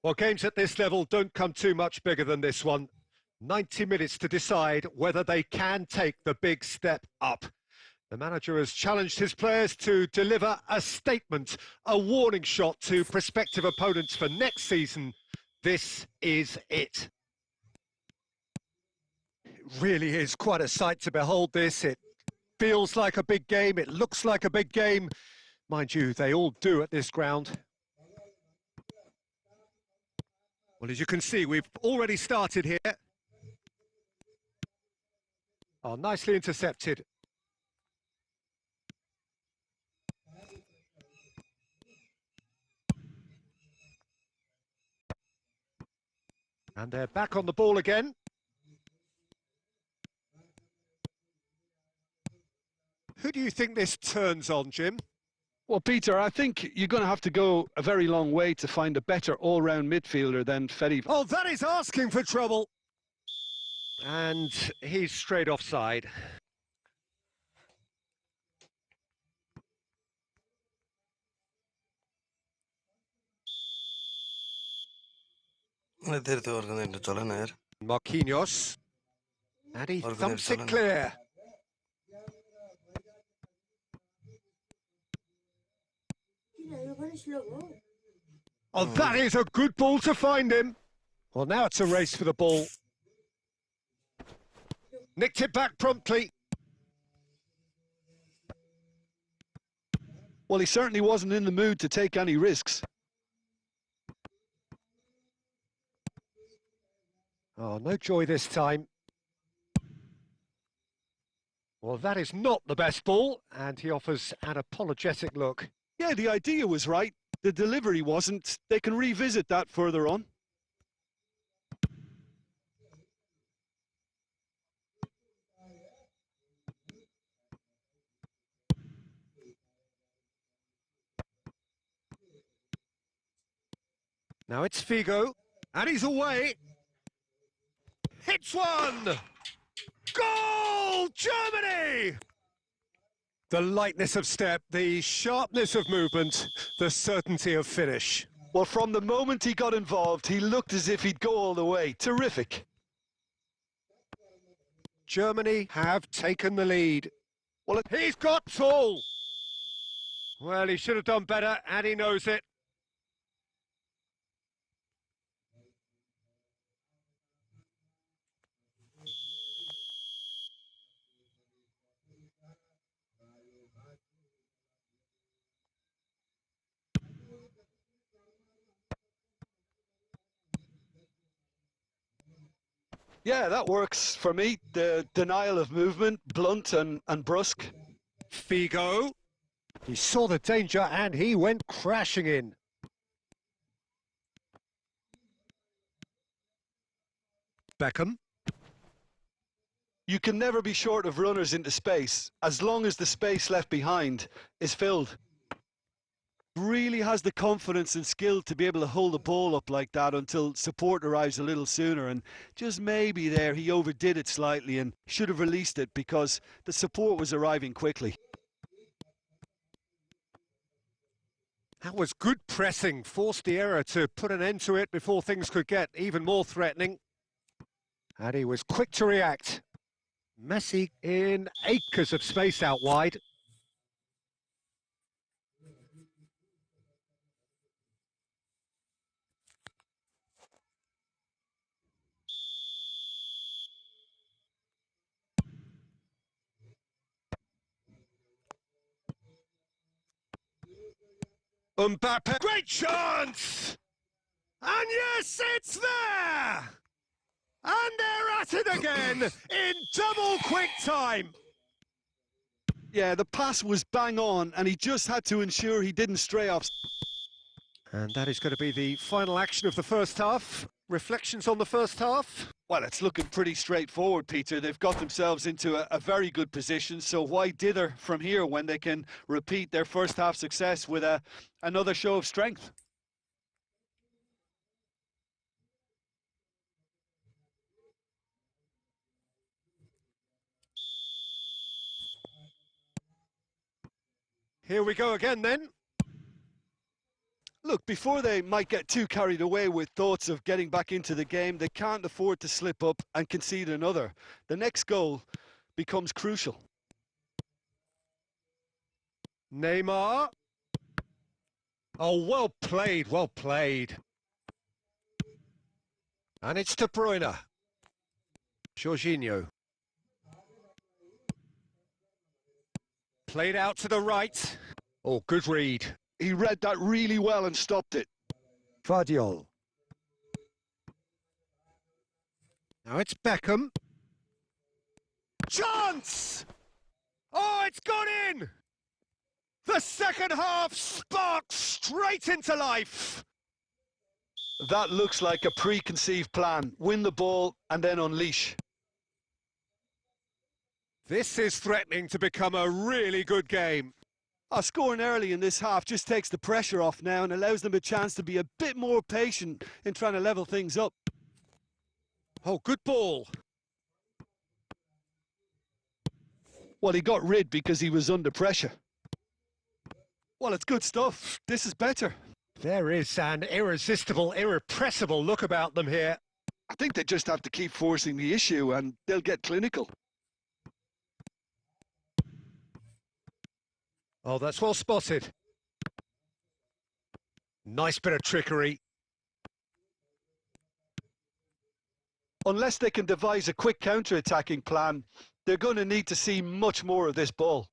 Well, games at this level don't come too much bigger than this one. 90 minutes to decide whether they can take the big step up. The manager has challenged his players to deliver a statement, a warning shot to prospective opponents for next season. This is it. It really is quite a sight to behold this. It feels like a big game. It looks like a big game. Mind you, they all do at this ground. Well, as you can see, we've already started here. Oh, nicely intercepted. And they're back on the ball again. Who do you think this turns on, Jim? Well, Peter, I think you're going to have to go a very long way to find a better all-round midfielder than Fetty. Oh, that is asking for trouble. And he's straight offside. Marquinhos. And he thumps it clear. Oh, that is a good ball to find him. Well, now it's a race for the ball. Nicked it back promptly. Well, he certainly wasn't in the mood to take any risks. Oh, no joy this time. Well, that is not the best ball, and he offers an apologetic look. Yeah, the idea was right. The delivery wasn't. They can revisit that further on. Now it's Figo, and he's away. Hits one! Goal! Germany! The lightness of step, the sharpness of movement, the certainty of finish. Well, from the moment he got involved, he looked as if he'd go all the way. Terrific. Germany have taken the lead. Well, he's got tall. Well, he should have done better, and he knows it. Yeah, that works for me. The denial of movement, blunt and brusque. Figo. He saw the danger and he went crashing in. Beckham. You can never be short of runners into space, as long as the space left behind is filled. Really has the confidence and skill to be able to hold the ball up like that until support arrives a little sooner, and just maybe there he overdid it slightly and should have released it because the support was arriving quickly. That was good pressing, forced the error to put an end to it before things could get even more threatening. And he was quick to react. Messi in acres of space out wide. Mbappe, great chance! And yes, it's there! And they're at it again in double quick time. Yeah, the pass was bang on, and he just had to ensure he didn't stray off. And that is going to be the final action of the first half. Reflections on the first half? Well, it's looking pretty straightforward, Peter. They've got themselves into a very good position, so why dither from here when they can repeat their first half success with another show of strength? Here we go again then. Look, before they might get too carried away with thoughts of getting back into the game, they can't afford to slip up and concede another. The next goal becomes crucial. Neymar. Oh, well played, well played. And it's De Bruyne. Jorginho. Played out to the right. Oh, good read. He read that really well and stopped it. Vardiol. Now it's Beckham. Chance! Oh, it's gone in! The second half sparks straight into life. That looks like a preconceived plan. Win the ball and then unleash. This is threatening to become a really good game. Scoring early in this half just takes the pressure off now and allows them a chance to be a bit more patient in trying to level things up. Oh, good ball. Well, he got rid because he was under pressure. Well, it's good stuff. This is better. There is an irresistible, irrepressible look about them here. I think they just have to keep forcing the issue and they'll get clinical. Oh, that's well spotted. Nice bit of trickery. Unless they can devise a quick counter-attacking plan, they're going to need to see much more of this ball.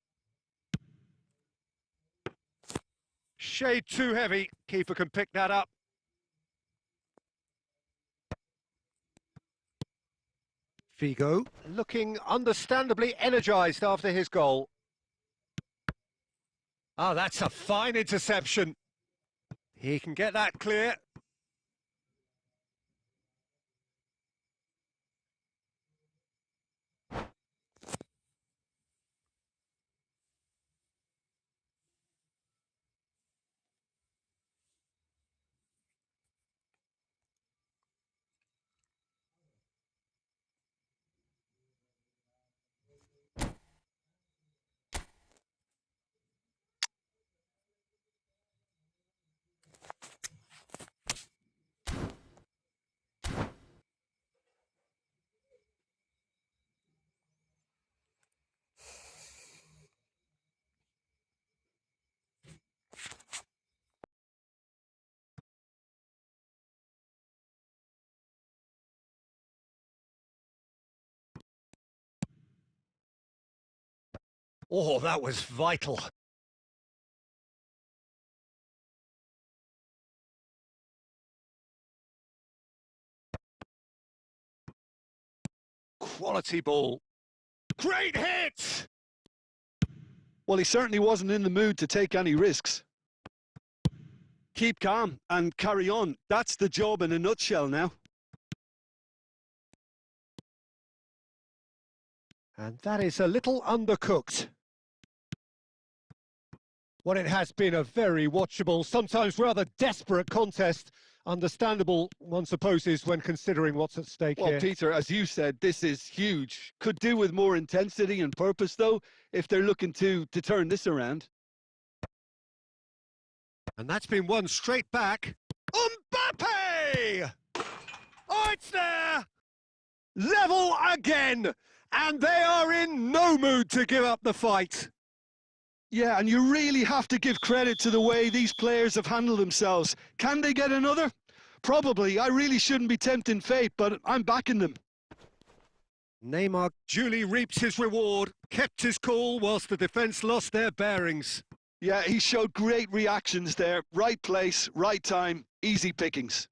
Shade too heavy. Keeper can pick that up. Figo looking understandably energised after his goal. Oh, that's a fine interception. He can get that clear. Oh, that was vital. Quality ball. Great hit! Well, he certainly wasn't in the mood to take any risks. Keep calm and carry on. That's the job in a nutshell now. And that is a little undercooked. Well, it has been a very watchable, sometimes rather desperate contest. Understandable, one supposes, when considering what's at stake here. Well, Peter, as you said, this is huge. Could do with more intensity and purpose, though, if they're looking to turn this around. And that's been won straight back. Mbappe! Oh, it's there! Level again! And they are in no mood to give up the fight. Yeah, and you really have to give credit to the way these players have handled themselves. Can they get another? Probably. I really shouldn't be tempting fate, but I'm backing them. Neymar duly reaps his reward, kept his cool whilst the defence lost their bearings. Yeah, he showed great reactions there. Right place, right time, easy pickings.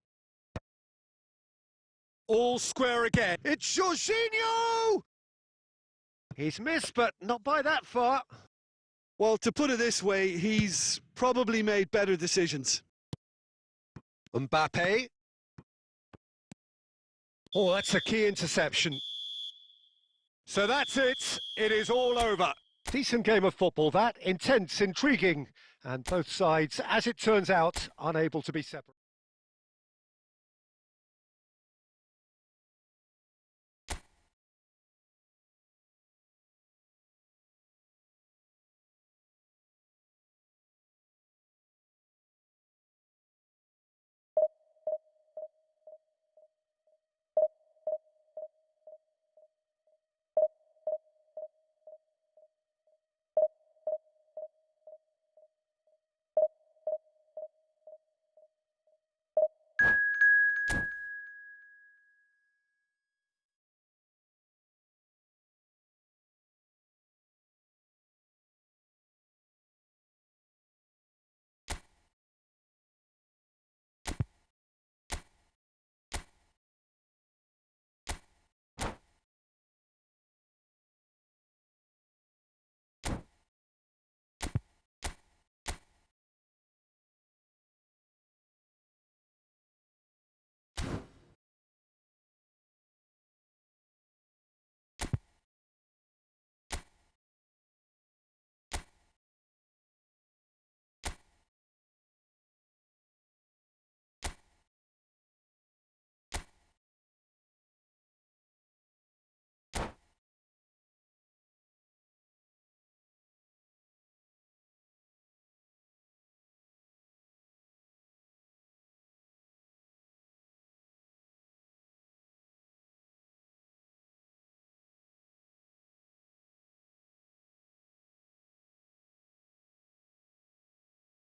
All square again. It's Jorginho! He's missed, but not by that far. Well, to put it this way, he's probably made better decisions. Mbappe. Oh, that's a key interception. So that's it. It is all over. Decent game of football, that. Intense, intriguing, and both sides, as it turns out, unable to be separate.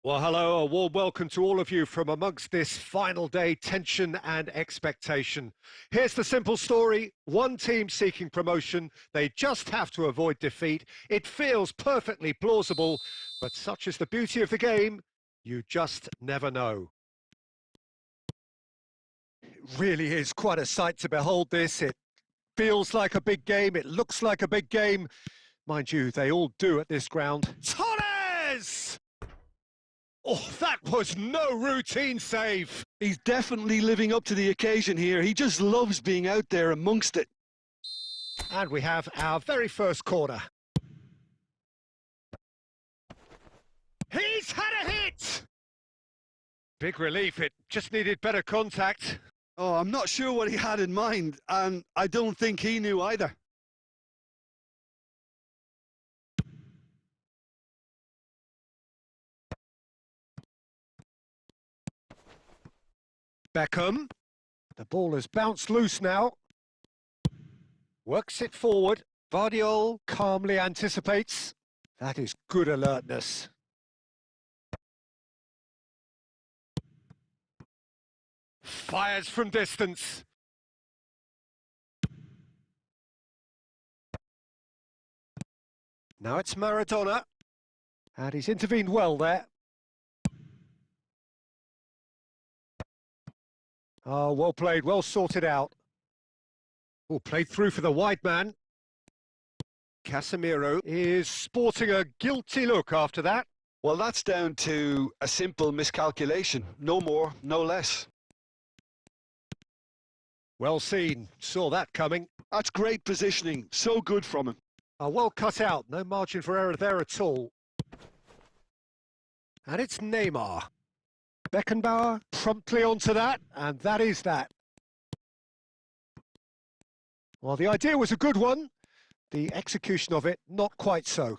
Well, hello, a warm welcome to all of you from amongst this final day tension and expectation. Here's the simple story. One team seeking promotion. They just have to avoid defeat. It feels perfectly plausible, but such is the beauty of the game, you just never know. It really is quite a sight to behold this. It feels like a big game. It looks like a big game. Mind you, they all do at this ground. Torres! Oh, that was no routine save. He's definitely living up to the occasion here. He just loves being out there amongst it. And we have our very first corner. He's had a hit! Big relief, it just needed better contact. Oh, I'm not sure what he had in mind, and I don't think he knew either. Beckham. The ball has bounced loose now. Works it forward. Vardiol calmly anticipates. That is good alertness. Fires from distance. Now it's Maradona. And he's intervened well there. Oh, well played, well sorted out. Oh, played through for the wide man. Casemiro is sporting a guilty look after that. Well, that's down to a simple miscalculation. No more, no less. Well seen, saw that coming. That's great positioning, so good from him. Well cut out, no margin for error there at all. And it's Neymar. Beckenbauer promptly onto that, and that is that. Well, the idea was a good one. The execution of it, not quite so.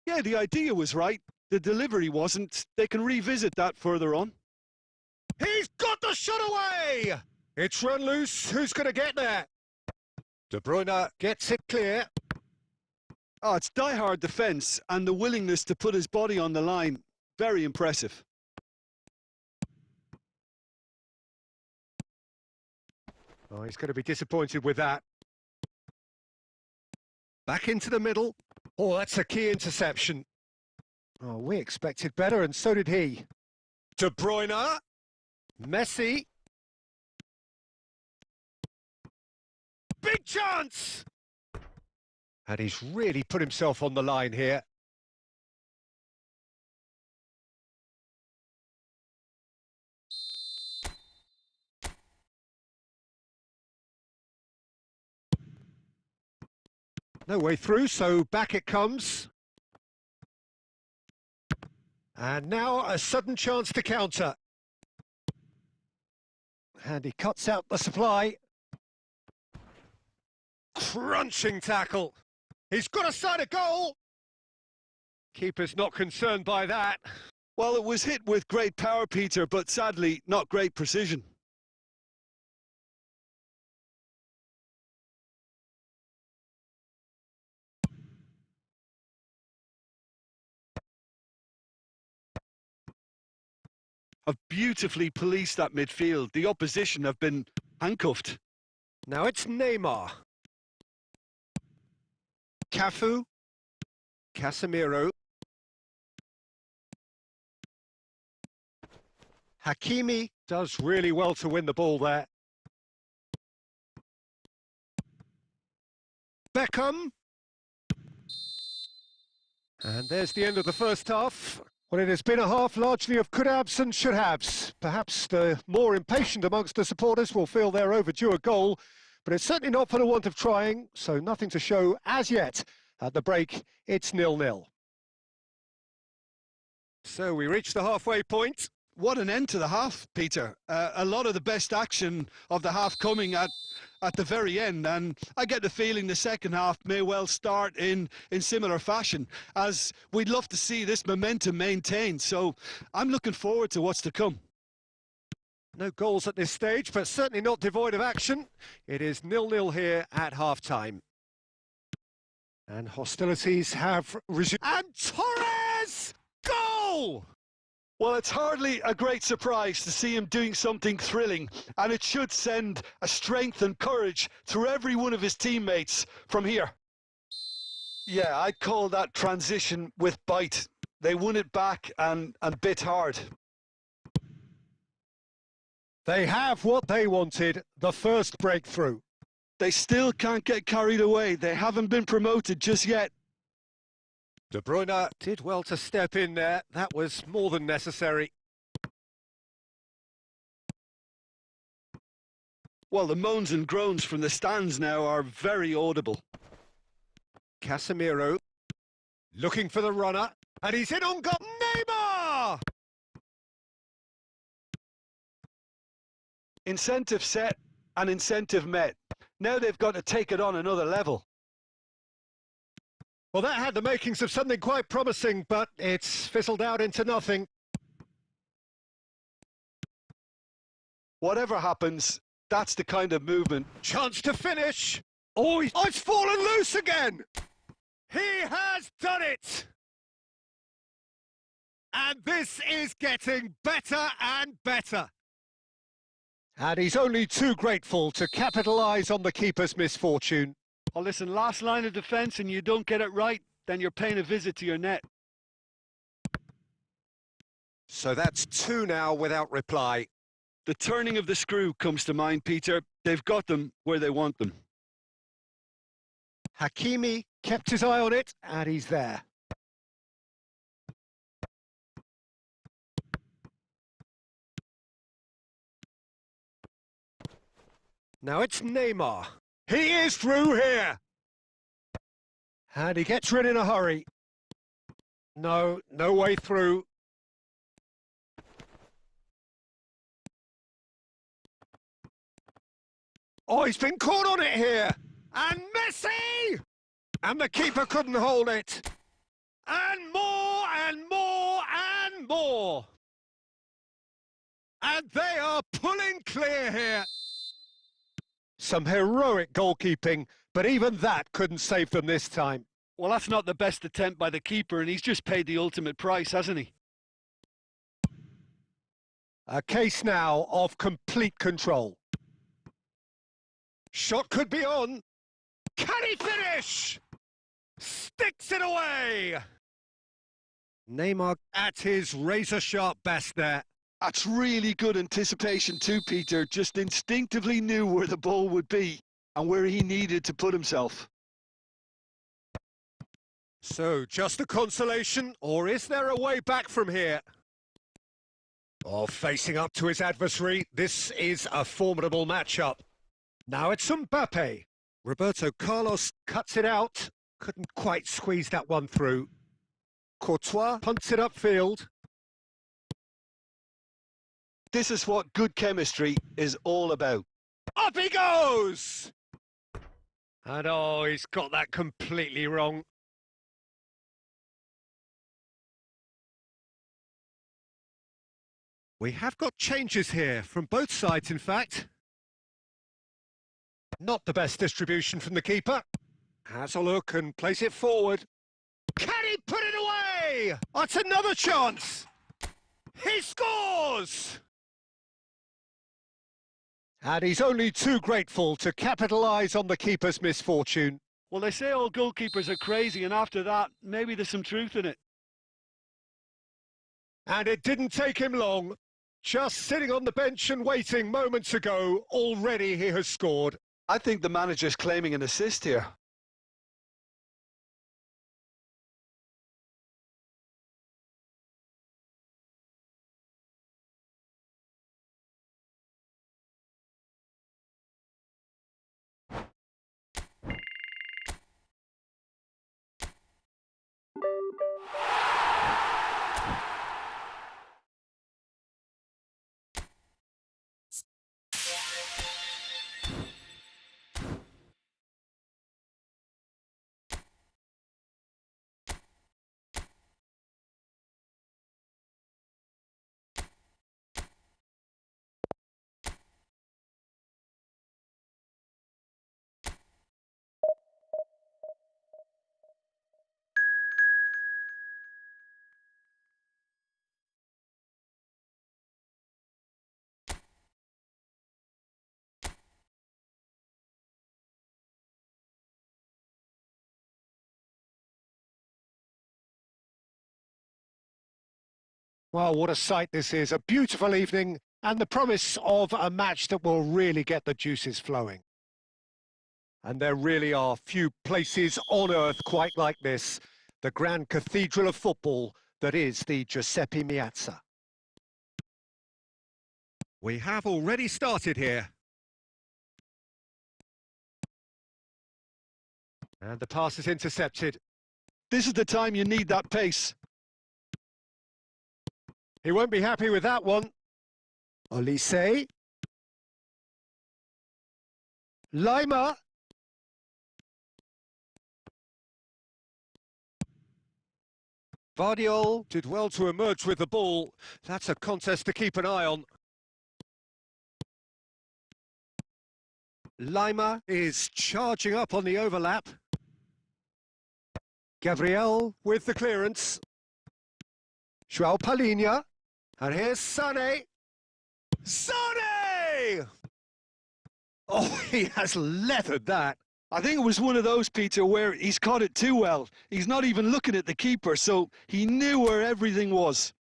Yeah, the idea was right. The delivery wasn't. They can revisit that further on. He's got the shot away! It's run loose. Who's going to get there? De Bruyne gets it clear. Oh, it's die-hard defence and the willingness to put his body on the line. Very impressive. Oh, he's going to be disappointed with that. Back into the middle. Oh, that's a key interception. Oh, we expected better, and so did he. De Bruyne. Messi. Big chance! And he's really put himself on the line here. No way through, so back it comes. And now a sudden chance to counter. And he cuts out the supply. Crunching tackle. He's got a side of goal. Keeper's not concerned by that. Well, it was hit with great power, Peter, but sadly not great precision. Have beautifully policed that midfield. The opposition have been handcuffed. Now it's Neymar. Cafu. Casemiro. Hakimi does really well to win the ball there. Beckham. And there's the end of the first half. Well, it has been a half largely of could-haves and should-haves. Perhaps the more impatient amongst the supporters will feel they're overdue a goal, but it's certainly not for the want of trying, so nothing to show as yet. At the break, it's 0-0. So we reach the halfway point. What an end to the half, Peter. A lot of the best action of the half coming at the very end, and I get the feeling the second half may well start in similar fashion, as we'd love to see this momentum maintained. So I'm looking forward to what's to come. No goals at this stage, but certainly not devoid of action. It is 0-0 here at half-time. And hostilities have resumed. And Torres! Goal! Well, it's hardly a great surprise to see him doing something thrilling, and it should send a strength and courage through every one of his teammates from here. Yeah, I'd call that transition with bite. They won it back and bit hard. They have what they wanted, the first breakthrough. They still can't get carried away. They haven't been promoted just yet. De Bruyne did well to step in there. That was more than necessary. Well, the moans and groans from the stands now are very audible. Casemiro looking for the runner, and he's in on goal. Neymar! Incentive set and incentive met. Now they've got to take it on another level. Well, that had the makings of something quite promising, but it's fizzled out into nothing. Whatever happens, that's the kind of movement. Chance to finish. Oh, it's fallen loose again. He has done it. And this is getting better and better. And he's only too grateful to capitalise on the keeper's misfortune. Oh, listen, last line of defence and you don't get it right, then you're paying a visit to your net. So that's 2 now without reply. The turning of the screw comes to mind, Peter. They've got them where they want them. Hakimi kept his eye on it, and he's there. Now it's Neymar. He is through here. And he gets rid in a hurry. No way through. Oh, he's been caught on it here. And Messi! And the keeper couldn't hold it. And more and more and more. And they are pulling clear here. Some heroic goalkeeping, but even that couldn't save them this time. Well, that's not the best attempt by the keeper, and he's just paid the ultimate price, hasn't he? A case now of complete control. Shot could be on. Can he finish? Sticks it away. Neymar at his razor-sharp best there. That's really good anticipation too, Peter. Just instinctively knew where the ball would be and where he needed to put himself. So, just a consolation, or is there a way back from here? Oh, facing up to his adversary, this is a formidable matchup. Now it's Mbappe. Roberto Carlos cuts it out. Couldn't quite squeeze that one through. Courtois punts it upfield. This is what good chemistry is all about. Up he goes! And oh, he's got that completely wrong. We have got changes here, from both sides in fact. Not the best distribution from the keeper. Has a look and plays it forward. Can he put it away? That's another chance! He scores! And he's only too grateful to capitalise on the keeper's misfortune. Well, they say all goalkeepers are crazy, and after that, maybe there's some truth in it. And it didn't take him long. Just sitting on the bench and waiting moments ago, already he has scored. I think the manager's claiming an assist here. Well, what a sight this is. A beautiful evening and the promise of a match that will really get the juices flowing. And there really are few places on earth quite like this. The grand cathedral of football that is the Giuseppe Meazza. We have already started here. And the pass is intercepted. This is the time you need that pace. He won't be happy with that one. Olise. Lima. Vardiol did well to emerge with the ball. That's a contest to keep an eye on. Lima is charging up on the overlap. Gabriel with the clearance. João Palhinha. And here's Sané. Sané! Oh, he has leathered that. I think it was one of those, Peter, where he's caught it too well. He's not even looking at the keeper, so he knew where everything was.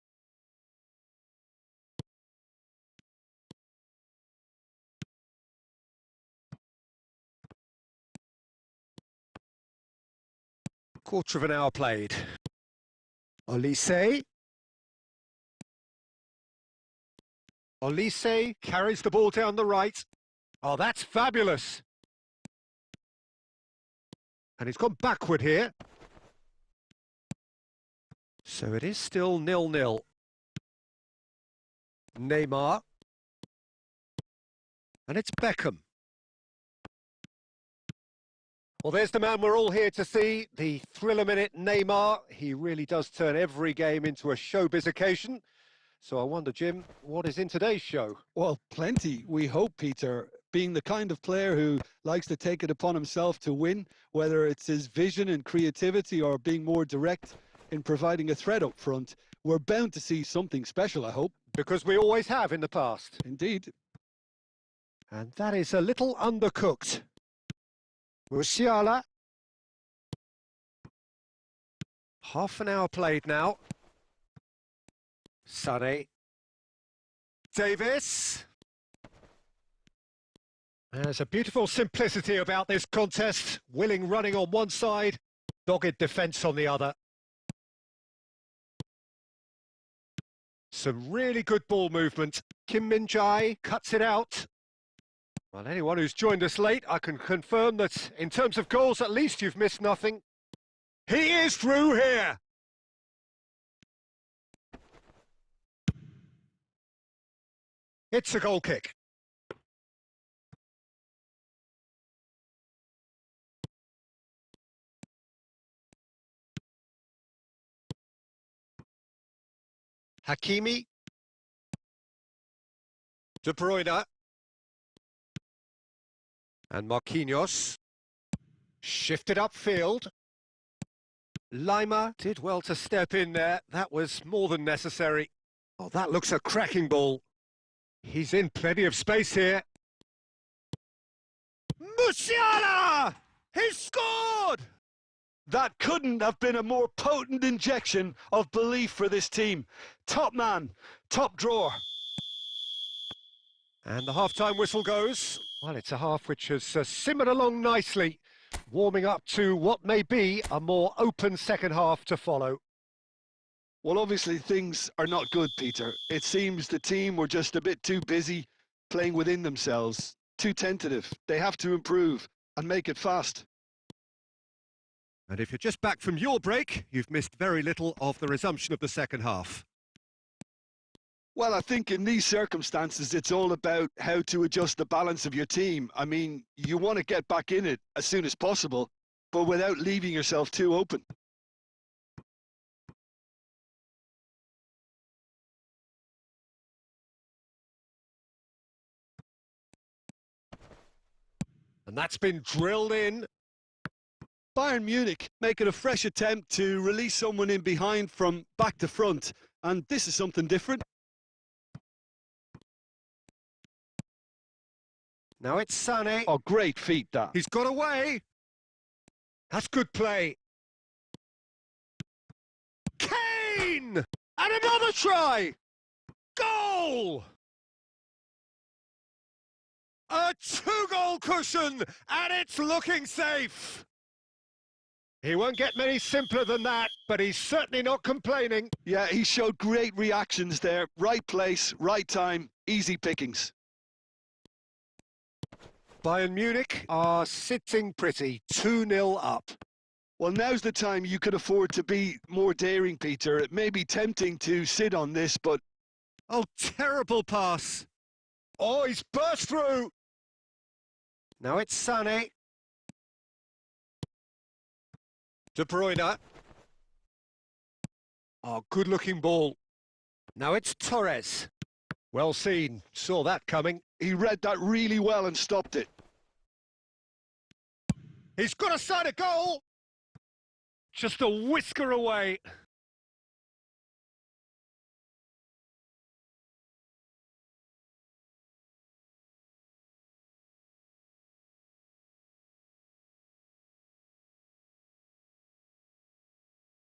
Quarter of an hour played. Olise. Olise carries the ball down the right. Oh, that's fabulous. And he's gone backward here. So it is still 0-0. Neymar. And it's Beckham. Well, there's the man we're all here to see, the thriller-minute Neymar. He really does turn every game into a showbiz occasion. So I wonder, Jim, what is in today's show? Well, plenty, we hope, Peter. Being the kind of player who likes to take it upon himself to win, whether it's his vision and creativity or being more direct in providing a threat up front, we're bound to see something special, I hope. Because we always have in the past. Indeed. And that is a little undercooked. Musiala. Half an hour played now. Sonny. Davis. There's a beautiful simplicity about this contest. Willing running on one side, dogged defence on the other. Some really good ball movement. Kim Min-jae cuts it out. Well, anyone who's joined us late, I can confirm that in terms of goals, at least you've missed nothing. He is through here. It's a goal kick. Hakimi. De Bruyne. And Marquinhos. Shifted upfield. Lima did well to step in there. That was more than necessary. Oh, that looks a cracking ball. He's in plenty of space here. Musiala! He scored! That couldn't have been a more potent injection of belief for this team. Top man, top drawer. And the half-time whistle goes. Well, it's a half which has simmered along nicely, warming up to what may be a more open second half to follow. Well, obviously things are not good, Peter. It seems the team were just a bit too busy playing within themselves, too tentative. They have to improve and make it fast. And if you're just back from your break, you've missed very little of the resumption of the second half. Well, I think in these circumstances, it's all about how to adjust the balance of your team. I mean, you want to get back in it as soon as possible, but without leaving yourself too open. And that's been drilled in. Bayern Munich making a fresh attempt to release someone in behind from back to front, and this is something different. Now it's Sané. Oh, great feat, that. He's got away. That's good play. Kane! And another try! Goal! A two-goal cushion, and it's looking safe. He won't get many simpler than that, but he's certainly not complaining. Yeah, he showed great reactions there. Right place, right time, easy pickings. Bayern Munich are sitting pretty, 2-0 up. Well, now's the time you can afford to be more daring, Peter. It may be tempting to sit on this, but... Oh, terrible pass. Oh, he's burst through. Now it's Sané. De Bruyne. Oh, good-looking ball. Now it's Torres. Well seen. Saw that coming. He read that really well and stopped it. He's got a side of goal. Just a whisker away.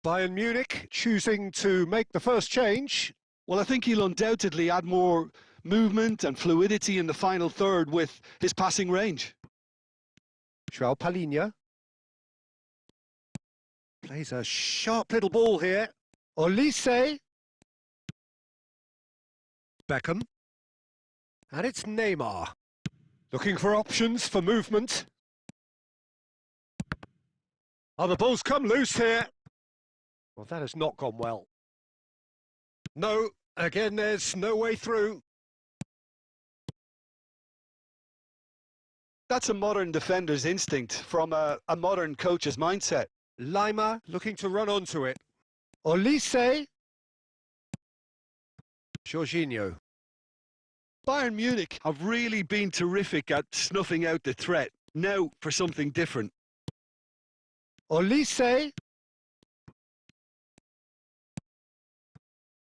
Bayern Munich choosing to make the first change. Well, I think he'll undoubtedly add more movement and fluidity in the final third with his passing range. João Palhinha. Plays a sharp little ball here. Olise. Beckham. And it's Neymar. Looking for options for movement. Oh, the ball's come loose here. Well, that has not gone well. No, again, there's no way through. That's a modern defender's instinct from a modern coach's mindset. Lima looking to run onto it. Olise. Jorginho. Bayern Munich have really been terrific at snuffing out the threat. Now for something different. Olise.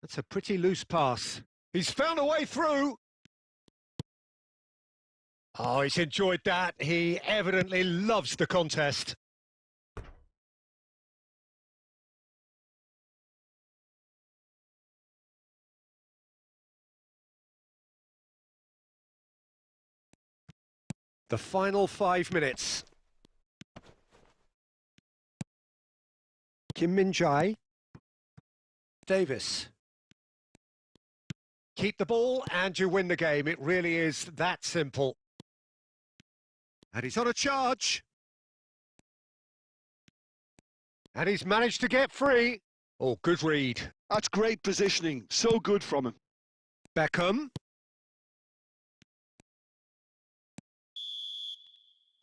That's a pretty loose pass. He's found a way through. Oh, he's enjoyed that. He evidently loves the contest. The final 5 minutes. Kim Min-jae. Davis. Keep the ball and you win the game. It really is that simple. And he's on a charge. And he's managed to get free. Oh, good read. That's great positioning. So good from him. Beckham.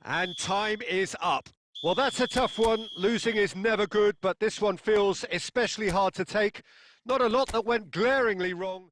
And time is up. Well, that's a tough one. Losing is never good, but this one feels especially hard to take. Not a lot that went glaringly wrong.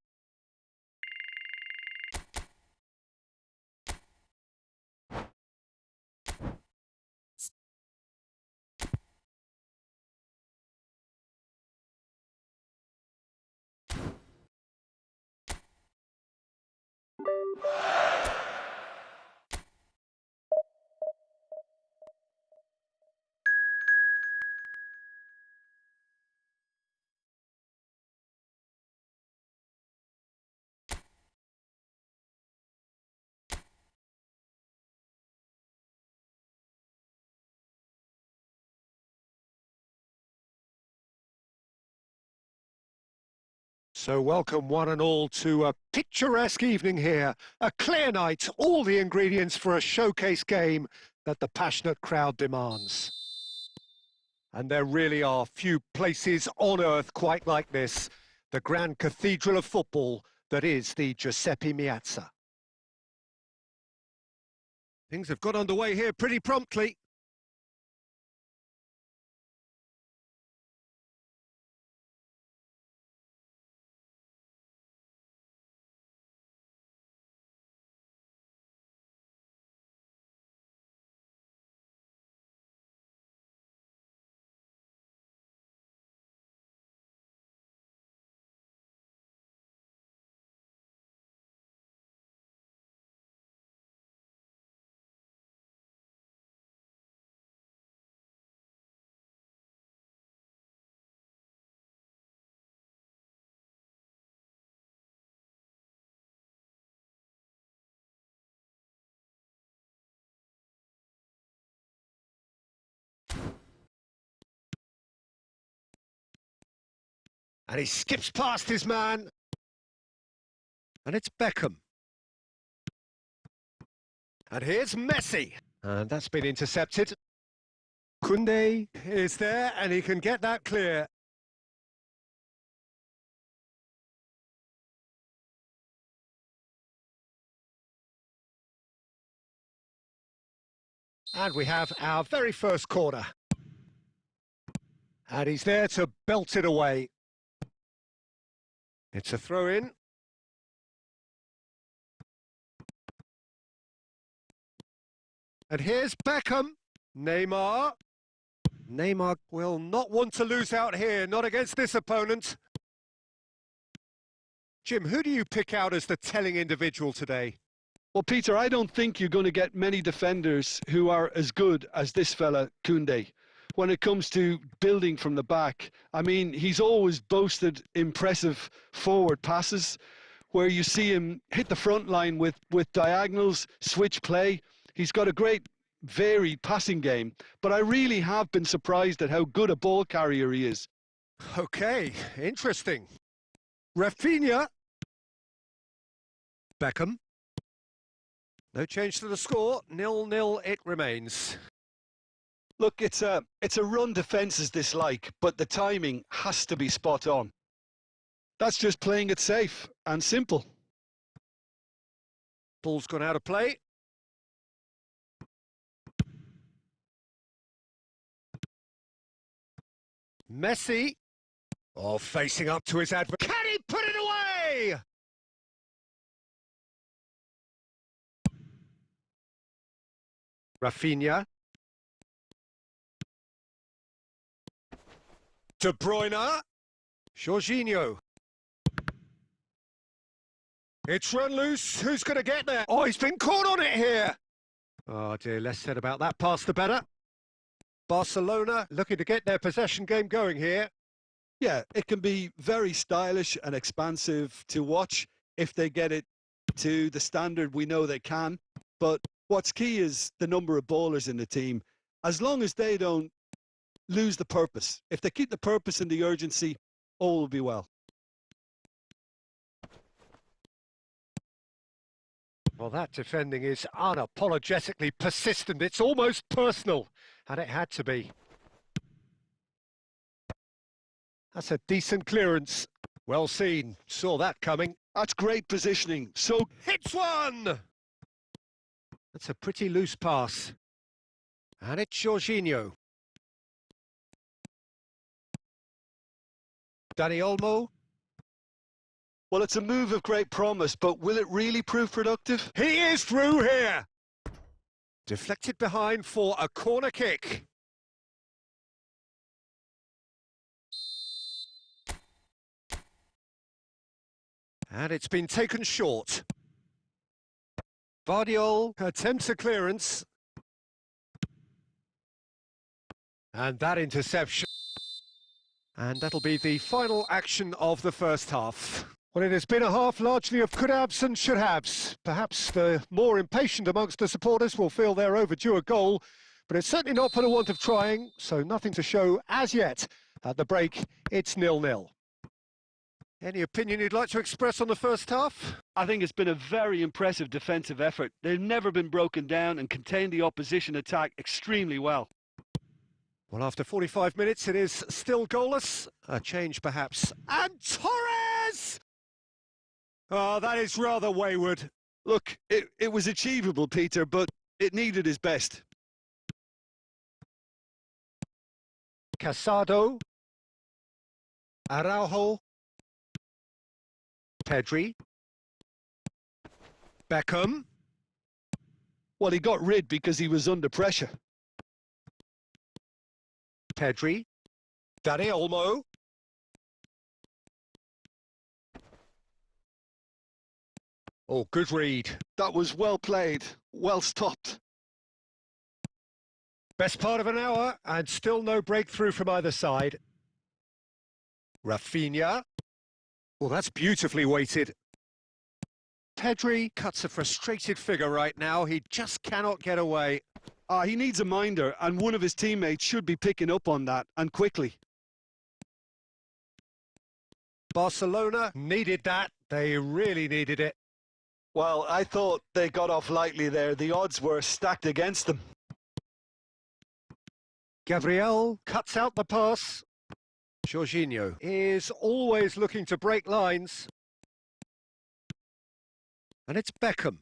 So welcome one and all to a picturesque evening here. A clear night, all the ingredients for a showcase game that the passionate crowd demands. And there really are few places on earth quite like this. The grand cathedral of football that is the Giuseppe Meazza. Things have got underway here pretty promptly. And he skips past his man. And it's Beckham. And here's Messi. And that's been intercepted. Koundé is there, and he can get that clear. And we have our very first corner. And he's there to belt it away. It's a throw-in. And here's Beckham. Neymar. Neymar will not want to lose out here, not against this opponent. Jim, who do you pick out as the telling individual today? Well, Peter, I don't think you're going to get many defenders who are as good as this fella, Koundé. When it comes to building from the back, I mean, he's always boasted impressive forward passes where you see him hit the front line with diagonals, switch play. He's got a great varied passing game, but I really have been surprised at how good a ball carrier he is. Okay, interesting. Rafinha. Beckham. No change to the score, 0-0 it remains. Look, it's a run defence's dislike, but the timing has to be spot on. That's just playing it safe and simple. Ball's gone out of play. Messi. Oh, facing up to his advert. Can he put it away? Rafinha. De Bruyne. Jorginho. It's run loose. Who's going to get there? Oh, he's been caught on it here. Oh dear, less said about that pass the better. Barcelona looking to get their possession game going here. Yeah, it can be very stylish and expansive to watch if they get it to the standard we know they can. But What's key is the number of bowlers in the team. As long as they don't lose the purpose, if they keep the purpose and the urgency, all will be well. Well, that defending is unapologetically persistent. It's almost personal, and it had to be. That's a decent clearance. Well seen. Saw that coming. That's great positioning. So hits one! That's a pretty loose pass. And it's Jorginho. Dani Olmo. well, it's a move of great promise, but will it really prove productive? He is through here. Deflected behind for a corner kick. And it's been taken short. Vardiol attempts a clearance. And that interception. And that'll be the final action of the first half. Well, it has been a half largely of could-haves and should-haves. Perhaps the more impatient amongst the supporters will feel they're overdue a goal, but it's certainly not for the want of trying, so nothing to show as yet. At the break, it's 0-0. Any opinion you'd like to express on the first half? I think it's been a very impressive defensive effort. They've never been broken down and contained the opposition attack extremely well. Well, after 45 minutes, it is still goalless. A change, perhaps. And Torres! Oh, that is rather wayward. Look, it was achievable, Peter, but it needed his best. Casado. Araujo. Pedri. Beckham. Well, he got rid because he was under pressure. Pedri. Dani Olmo. Oh, good read. That was well played, well stopped. Best part of an hour, and still no breakthrough from either side. Rafinha. Well, that's beautifully weighted. Pedri cuts a frustrated figure right now. He just cannot get away. He needs a minder, and one of his teammates should be picking up on that, and quickly. Barcelona needed that. They really needed it. Well, I thought they got off lightly there. The odds were stacked against them. Gabriel cuts out the pass. Jorginho is always looking to break lines. And it's Beckham.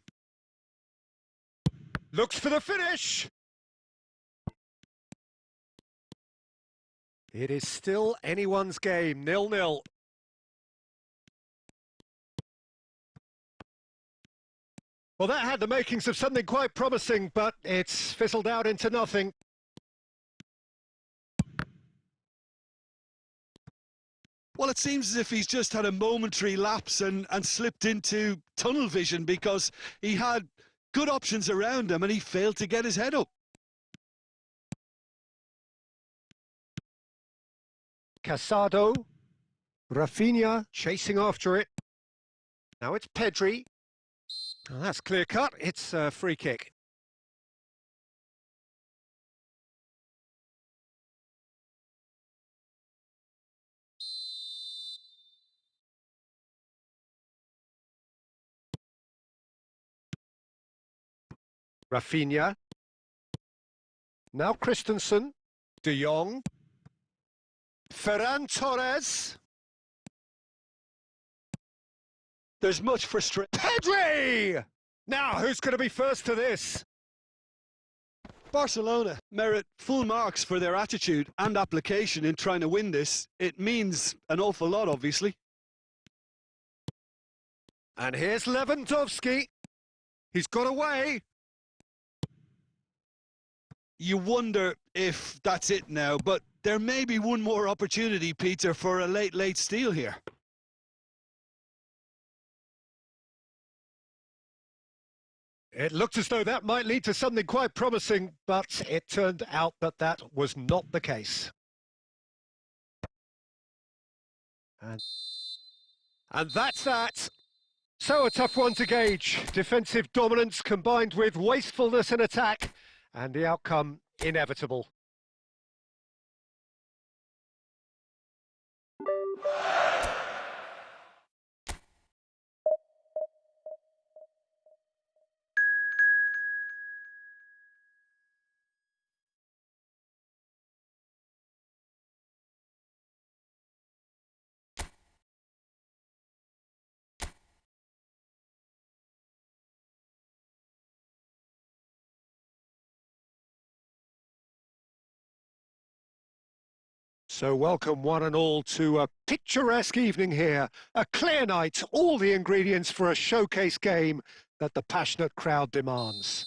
Looks for the finish. It is still anyone's game, 0-0. Well, that had the makings of something quite promising, but it's fizzled out into nothing. Well, it seems as if he's just had a momentary lapse and slipped into tunnel vision because he had good options around him and he failed to get his head up. Casado. Rafinha chasing after it. Now it's Pedri. Oh, that's clear cut. It's a free kick. Rafinha. Now Christensen. De Jong. Ferran Torres. There's much frustration. Pedri! Now, who's going to be first to this? Barcelona merit full marks for their attitude and application in trying to win this. It means an awful lot, obviously. And here's Lewandowski. He's got away. You wonder if that's it now, but there may be one more opportunity, Peter, for a late steal here. It looked as though that might lead to something quite promising, but it turned out that that was not the case. And that's that. So a tough one to gauge. Defensive dominance combined with wastefulness in attack, and the outcome inevitable. So welcome one and all to a picturesque evening here, a clear night, all the ingredients for a showcase game that the passionate crowd demands.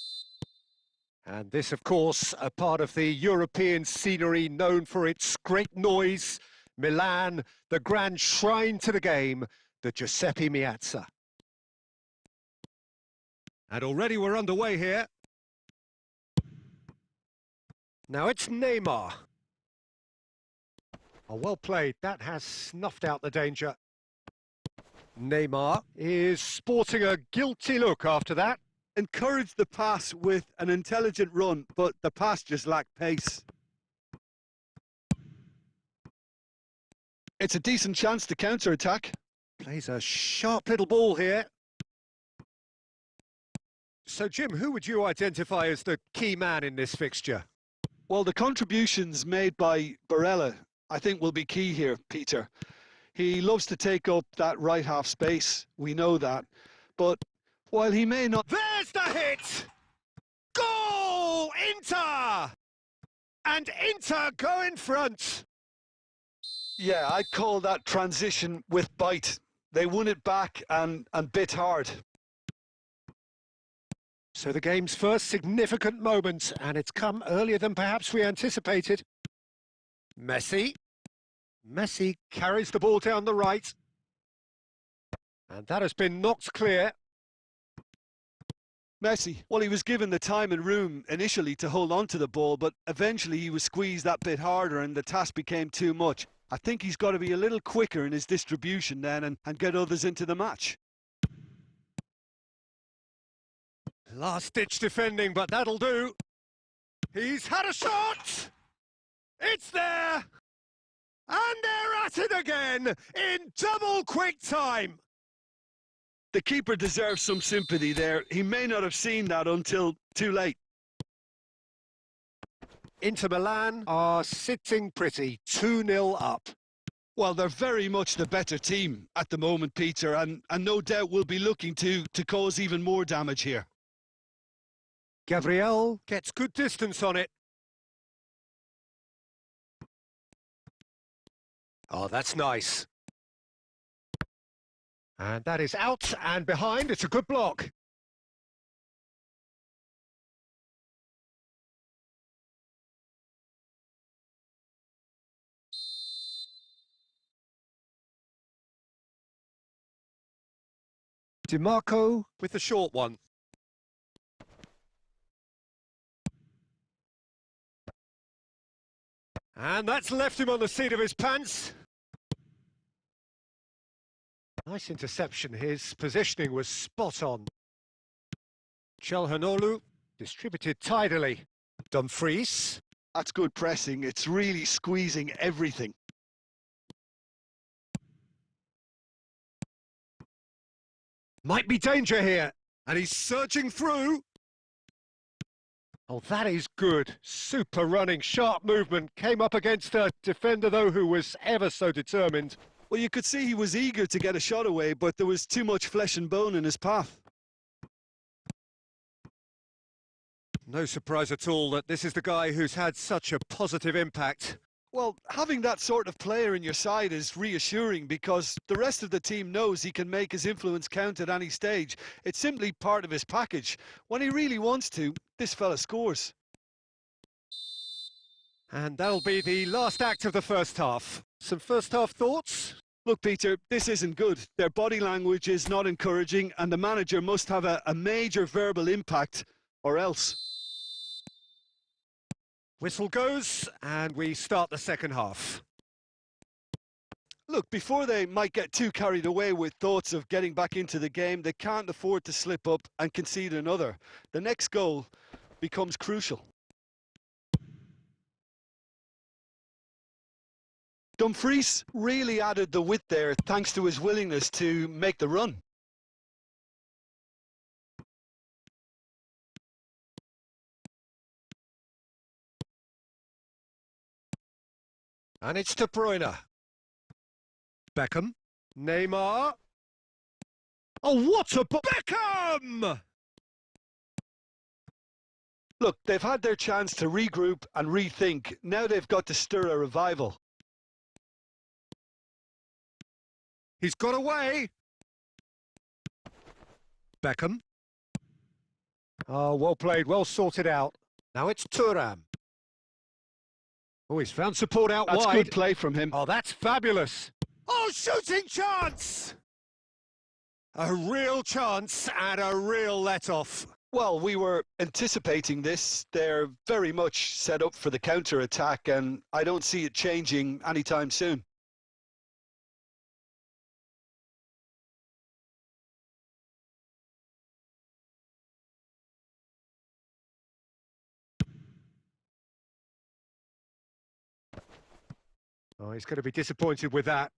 And this, of course, a part of the European scenery known for its great noise, Milan, the grand shrine to the game, the Giuseppe Meazza. And already we're underway here. Now it's Neymar. Oh, well played. That has snuffed out the danger. Neymar is sporting a guilty look after that. Encouraged the pass with an intelligent run, but the pass just lacked pace. It's a decent chance to counter-attack. Plays a sharp little ball here. So, Jim, who would you identify as the key man in this fixture? Well, the contributions made by Barella, I think, will be key here, Peter. He loves to take up that right half space, we know that. But while he may not... There's the hit! Goal! Inter! And Inter go in front. Yeah, I'd call that transition with bite. They won it back and bit hard. So the game's first significant moment, and it's come earlier than perhaps we anticipated. Messi. Messi carries the ball down the right. And that has been knocked clear. Messi, well, he was given the time and room initially to hold on to the ball, but eventually he was squeezed that bit harder and the task became too much. I think he's got to be a little quicker in his distribution then and get others into the match. Last-ditch defending, but that'll do. He's had a shot! It's there! And they're at it again in double quick time. The keeper deserves some sympathy there. He may not have seen that until too late. Inter Milan are sitting pretty, 2-0 up. Well, they're very much the better team at the moment, Peter, and no doubt will be looking to cause even more damage here. Gabriel gets good distance on it. Oh, that's nice. And that is out and behind. It's a good block. DiMarco with the short one. And that's left him on the seat of his pants. Nice interception. His positioning was spot on. Çalhanoğlu distributed tidily. Dumfries. That's good pressing. It's really squeezing everything. Might be danger here. And he's surging through. Oh, that is good. Super running, sharp movement. Came up against a defender, though, who was ever so determined. Well, you could see he was eager to get a shot away, but there was too much flesh and bone in his path. No surprise at all that this is the guy who's had such a positive impact. Well, having that sort of player in your side is reassuring because the rest of the team knows he can make his influence count at any stage. It's simply part of his package. When he really wants to, this fella scores. And that'll be the last act of the first half. Some first half thoughts? Look, Peter, this isn't good. Their body language is not encouraging and the manager must have a major verbal impact or else. Whistle goes, and we start the second half. Look, before they might get too carried away with thoughts of getting back into the game, they can't afford to slip up and concede another. The next goal becomes crucial. Dumfries really added the width there thanks to his willingness to make the run. And it's De Bruyne. Beckham. Neymar. Oh, what a... Beckham! Look, they've had their chance to regroup and rethink. Now they've got to stir a revival. He's got away. Beckham. Oh, well played, well sorted out. Now it's Thuram. Oh, he's found support out wide. That's good play from him. Oh, that's fabulous. Oh, shooting chance! A real chance and a real let-off. Well, we were anticipating this. They're very much set up for the counter-attack, and I don't see it changing anytime soon. Oh, he's going to be disappointed with that.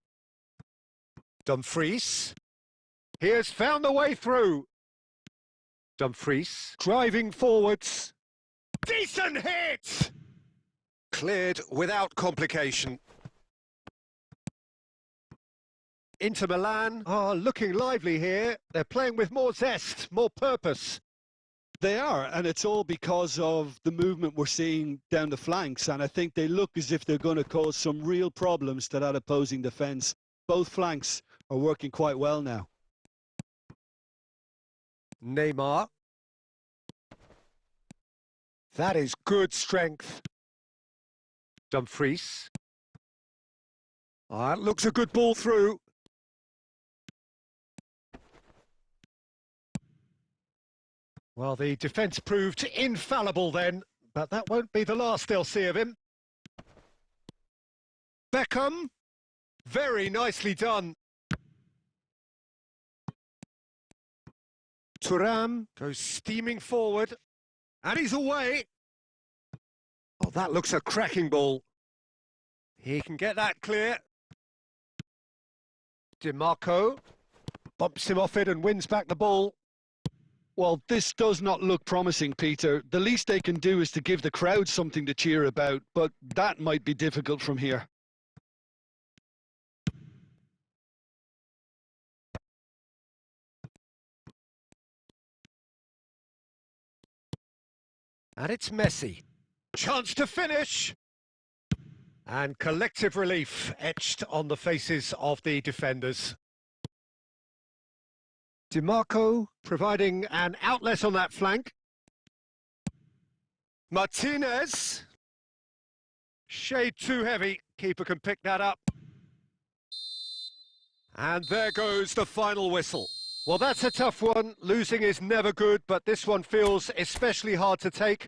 Dumfries. He has found the way through. Dumfries driving forwards. Decent hit! Cleared without complication. Inter Milan are looking lively here. They're playing with more zest, more purpose. They are, and it's all because of the movement we're seeing down the flanks, and I think they look as if they're going to cause some real problems to that opposing defence. Both flanks are working quite well now. Neymar. That is good strength. Dumfries. That looks a good ball through. Well, the defence proved infallible then, but that won't be the last they'll see of him. Beckham. Very nicely done. Thuram goes steaming forward, and he's away. Oh, that looks a cracking ball. He can get that clear. DiMarco bumps him off it and wins back the ball. Well, this does not look promising, Peter. The least they can do is to give the crowd something to cheer about, but that might be difficult from here. And it's Messi. Chance to finish. And collective relief etched on the faces of the defenders. DiMarco providing an outlet on that flank. Martinez. Shade too heavy. Keeper can pick that up. And there goes the final whistle. Well, that's a tough one. Losing is never good, but this one feels especially hard to take.